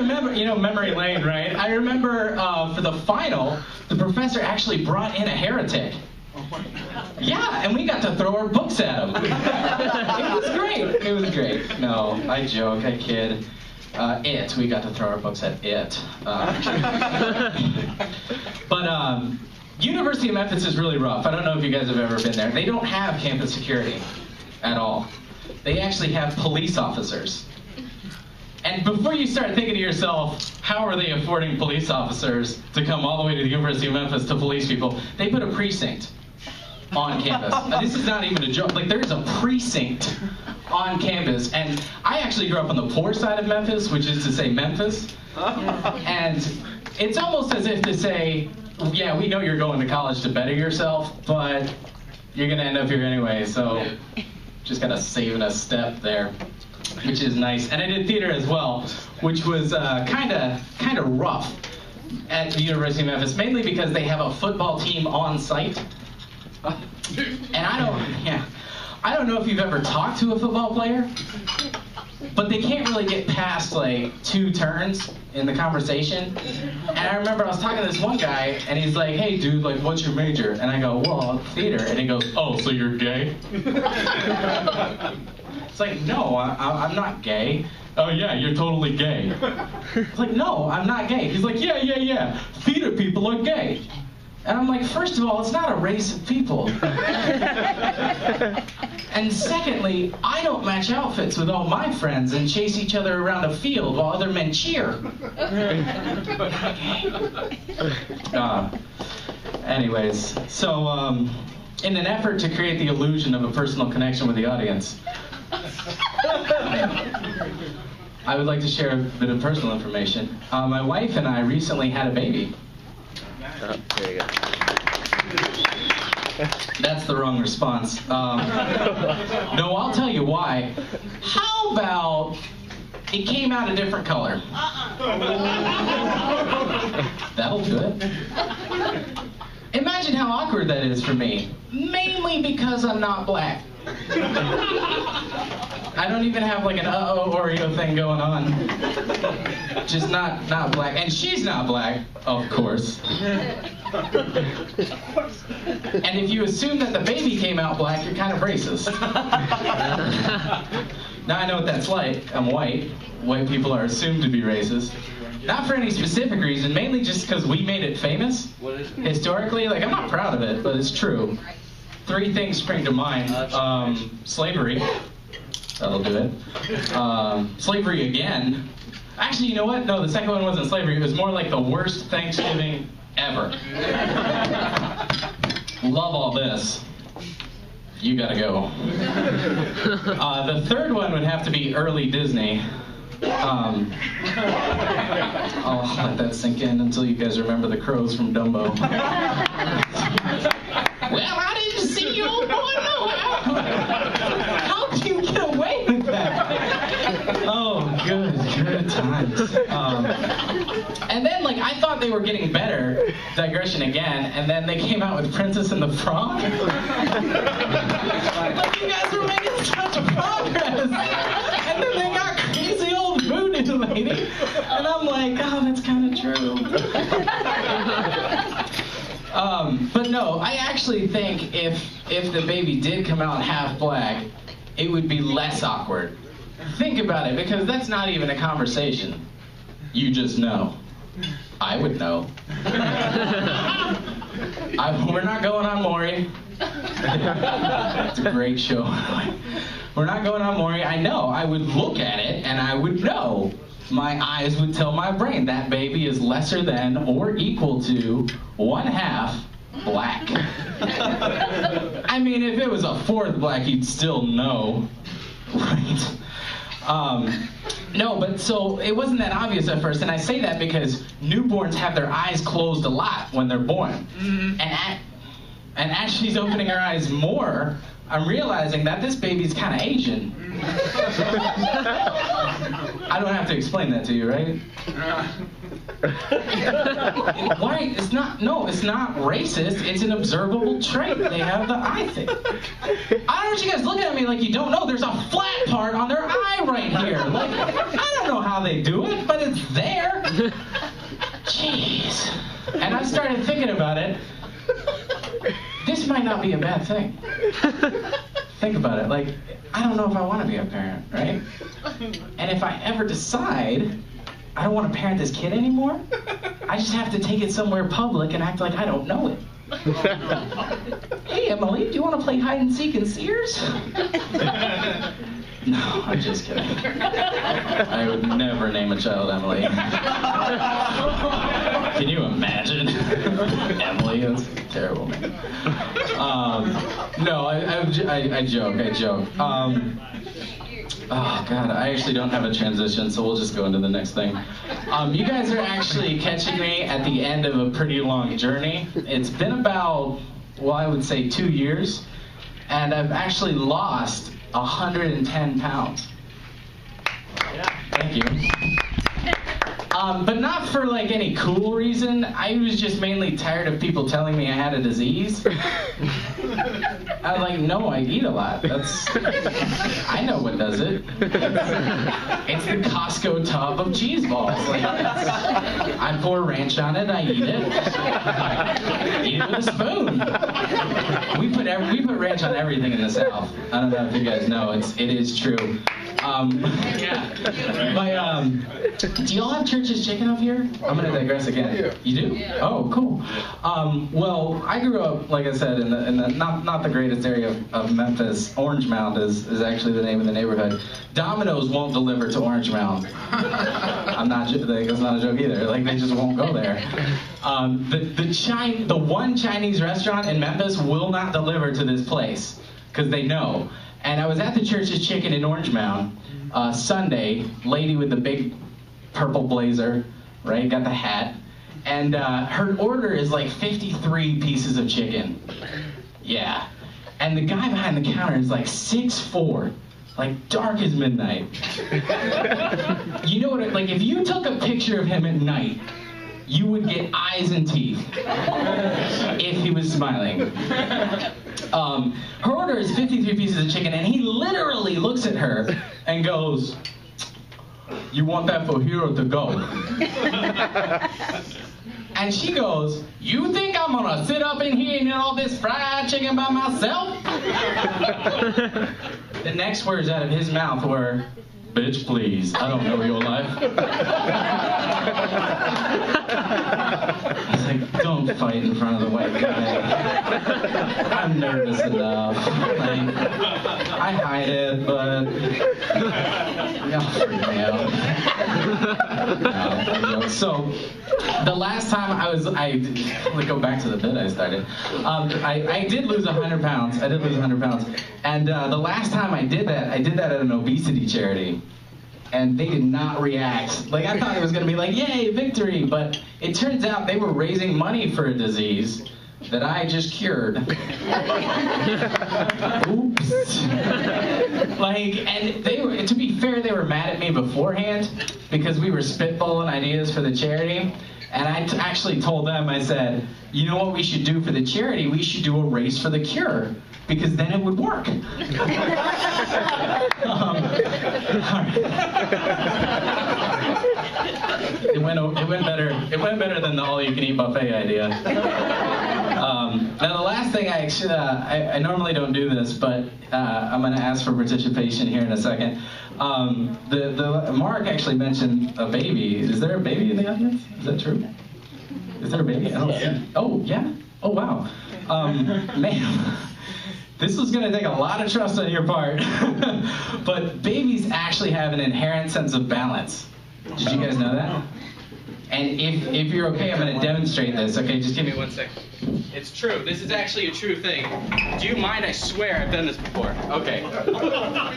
remember, memory lane, right? I remember for the final, the professor actually brought in a heretic. Yeah, and we got to throw our books at him. It was great. It was great. No, I joke, I kid. We got to throw our books at it. But University of Memphis is really rough. I don't know if you guys have ever been there. They don't have campus security at all. They actually have police officers. And before you start thinking to yourself, how are they affording police officers to come all the way to the University of Memphis to police people? They put a precinct on campus. This is not even a joke. Like, there is a precinct on campus. And I actually grew up on the poor side of Memphis, which is to say Memphis. And it's almost as if to say, yeah, we know you're going to college to better yourself, but you're going to end up here anyway, so just got to save a step there, which is nice. And I did theater as well, which was kind of rough at the University of Memphis, mainly because they have a football team on site. And I don't know if you've ever talked to a football player, but they can't really get past like 2 turns in the conversation. And I remember I was talking to this one guy, and he's like, "Hey dude, like, what's your major?" And I go, "Well, theater." And he goes, "Oh, so you're gay?" It's like, no, I'm not gay. "Oh yeah, you're totally gay." It's like, no, I'm not gay. He's like, yeah. Theater people are gay. And I'm like, first of all, it's not a race of people. And secondly, I don't match outfits with all my friends and chase each other around a field while other men cheer. Anyways, so in an effort to create the illusion of a personal connection with the audience, I would like to share a bit of personal information. My wife and I recently had a baby. Oh, there you go. That's the wrong response. No, I'll tell you why. How about it came out a different color? That'll do it. Imagine how awkward that is for me. Mainly because I'm not black. I don't even have like an uh-oh Oreo thing going on. Just not black. And she's not black, of course. And if you assume that the baby came out black, you're kind of racist. Now I know what that's like. I'm white. White people are assumed to be racist. Not for any specific reason, mainly just because we made it famous. Historically, like, I'm not proud of it, but it's true. 3 things spring to mind. Slavery. That'll do it. Slavery again. Actually, you know what? No, the second one wasn't slavery. It was more like the worst Thanksgiving ever. Love all this. You gotta go. The third one would have to be early Disney. I'll let that sink in until you guys remember the crows from Dumbo. Well, I didn't see you, old boy, no. How did you get away with that? Oh, good times. And then, like, I thought they were getting better, digression again, and then they came out with Princess and the Frog. Like, you guys were making such progress. And then they got crazy old voodoo lady. And I'm like, oh, that's kind of true. But no, I actually think if the baby did come out half black, it would be less awkward. Think about it, because that's not even a conversation. You just know. I would know. We're not going on Maury. It's a great show. We're not going on Maury. I know. I would look at it and I would know. My eyes would tell my brain that baby is lesser than or equal to 1/2 black. I mean, if it was a 4th black, you'd still know, right? No, but so it wasn't that obvious at first, and I say that because newborns have their eyes closed a lot when they're born. And as she's opening her eyes more, I'm realizing that this baby's kind of Asian. I don't have to explain that to you, right? Why? It's not racist. It's an observable trait. They have the eye thing. I don't want you guys looking at me like you don't know. There's a flat part on their eye right here. Like, I don't know how they do it, but it's there. started thinking about it. This might not be a bad thing. Think about it. Like, I don't know if I want to be a parent, right? And if I ever decide I don't want to parent this kid anymore, I just have to take it somewhere public and act like I don't know it. Hey, Emily, do you want to play hide and seek in Sears? No, I'm just kidding. I would never name a child Emily. Can you imagine? Emily, that's a terrible name. No, I joke. Oh, God, I actually don't have a transition, so we'll just go into the next thing. You guys are actually catching me at the end of a pretty long journey. It's been about, well, I would say 2 years, and I've actually lost 110 pounds. Yeah, thank you. But not for like any cool reason. I was just mainly tired of people telling me I had a disease. I was like, no, I eat a lot. I know what does it. It's the Costco tub of cheese balls. Like, I pour ranch on it, I eat it. Eat it with a spoon. We put ranch on everything in the South. I don't know if you guys know. It is true. Yeah. Do y'all have Church's Chicken up here? I'm gonna digress again. Yeah. You do? Yeah. Oh, cool. Well, I grew up, like I said, in the not the greatest area of Memphis. Orange Mound is actually the name of the neighborhood. Domino's won't deliver to Orange Mound. I'm not. That's not a joke either. Like, they just won't go there. The one Chinese restaurant in Memphis will not deliver to this place because they know. And I was at the Church's Chicken in Orange Mound Sunday. Lady with the big purple blazer, right? Got the hat. And her order is like 53 pieces of chicken. Yeah. And the guy behind the counter is like 6'4", like dark as midnight. You know what? Like, if you took a picture of him at night, you would get eyes and teeth if he was smiling. Her order is 53 pieces of chicken, and he literally looks at her and goes, "You want that for here or to go?" And she goes, "You think I'm gonna sit up in here and eat all this fried chicken by myself?" The next words out of his mouth were, "Bitch, please, I don't know your life." I was like, don't fight in front of the white guy. I'm nervous enough. Like, I hide it, but y'all freak me out. No. So, the last time let's go back to the bit I started. I did lose 100 pounds. And the last time I did that at an obesity charity. And they did not react. Like, I thought it was going to be like, yay, victory. But it turns out they were raising money for a disease that I just cured. Oops. Like, and to be fair, they were mad at me beforehand because we were spitballing ideas for the charity. And I actually told them, I said, you know what we should do for the charity? We should do a race for the cure, because then it would work. It went better than the all-you-can-eat buffet idea. Now the last thing I normally don't do this, but I'm going to ask for participation here in a second. Mark actually mentioned a baby. Is there a baby in the audience? Is that true? Is there a baby? I don't see. Oh, yeah? Oh, wow. Man, this was going to take a lot of trust on your part. But babies actually have an inherent sense of balance. Did you guys know that? And if you're okay, I'm going to demonstrate this. Okay, just give me 1 second. It's true. This is actually a true thing. Do you mind? I swear I've done this before. Okay.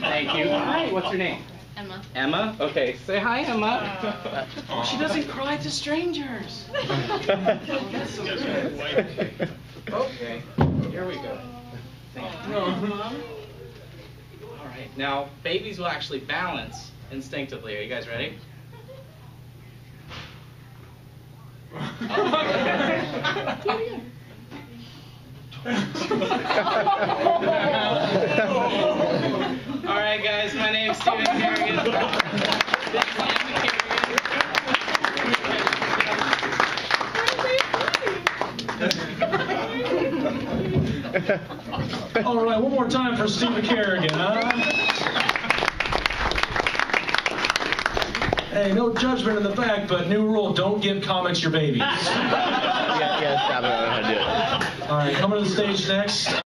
Thank you. Hi, what's your name? Emma. Emma? Okay, say hi, Emma. She doesn't cry to strangers. That's so good. Okay, here we go. Thank you. All right, now babies will actually balance instinctively. Are you guys ready? All right, guys, my name's Steven Carignan. This is Emma Carignan. All right, one more time for Steve Carignan, huh? Hey, no judgment in the back, but new rule, don't give comics your babies. Yeah, stop it. I don't know how to do it. All right, coming to the stage next.